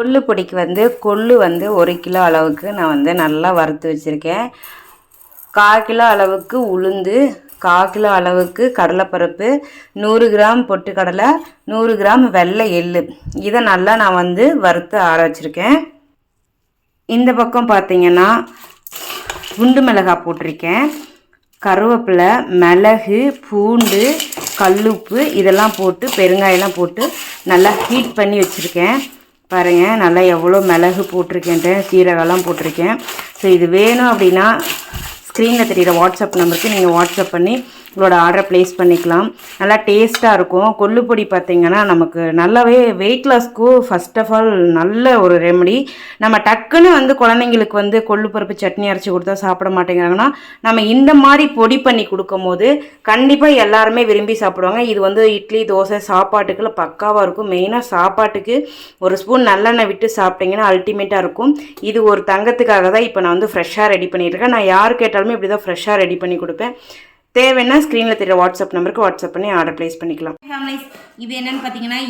கொள்ளு பொடிக்கு வந்து கொள்ளு வந்து 1 கிலோ அளவுக்கு நான் வந்து நல்லா வறுத்து வச்சுருக்கேன். 1/4 கிலோ அளவுக்கு உளுந்து, 1/4 கிலோ அளவுக்கு கடலைப்பருப்பு, 100 கிராம் பொட்டுக்கடலை, 100 கிராம் வெள்ளை எள்ளு, இதை நல்லா நான் வந்து வறுத்து ஆற வச்சுருக்கேன். இந்த பக்கம் பார்த்தீங்கன்னா குண்டு மிளகாய் போட்டிருக்கேன், கருவேப்பிலை, மிளகு, பூண்டு, கல்லுப்பு இதெல்லாம் போட்டு பெருங்காயெல்லாம் போட்டு நல்லா ஹீட் பண்ணி வச்சுருக்கேன். பாருங்கள் நல்லா எவ்வளோ மிளகு போட்டிருக்கேன்ட்டு, சீரகம்லாம் போட்டிருக்கேன். ஸோ இது வேணும் அப்படின்னா ஸ்க்ரீனில் தெரிகிற வாட்ஸ்அப் நம்பருக்கு நீங்கள் வாட்ஸ்அப் பண்ணி உங்களோட ஆர்டரை ப்ளேஸ் பண்ணிக்கலாம். நல்லா டேஸ்ட்டாக இருக்கும். கொள்ளுப்பொடி பார்த்திங்கன்னா நமக்கு நல்லாவே வெயிட் லாஸ்க்கு ஃபஸ்ட் ஆஃப் ஆல் நல்ல ஒரு ரெமடி. நம்ம டக்குன்னு வந்து குழந்தைங்களுக்கு வந்து கொள்ளுப்பருப்பு சட்னி அரைச்சி கொடுத்தா சாப்பிட மாட்டேங்கிறாங்கன்னா நம்ம இந்த மாதிரி பொடி பண்ணி கொடுக்கும் போது கண்டிப்பாக எல்லாருமே விரும்பி சாப்பிடுவாங்க. இது வந்து இட்லி, தோசை, சாப்பாட்டுக்குள்ள பக்காவாக இருக்கும். மெயினாக சாப்பாட்டுக்கு ஒரு ஸ்பூன் நல்லெண்ணெய் விட்டு சாப்பிட்டிங்கன்னா அல்டிமேட்டாக இருக்கும். இது ஒரு தங்கத்துக்காக தான் இப்போ நான் வந்து ஃப்ரெஷ்ஷாக ரெடி பண்ணியிருக்கேன். நான் யார் கேட்டாலுமே இப்படி தான் ஃப்ரெஷ்ஷாக ரெடி பண்ணி கொடுப்பேன். தேவைன்னா ஸ்க்ரீனில் தெரிய வாட்ஸ்அப் நம்பருக்கு வாட்ஸ்அப் பண்ணி ஆர்டர் ப்ளேஸ் பண்ணிக்கலாம். இது என்னென்னு பார்த்தீங்கன்னா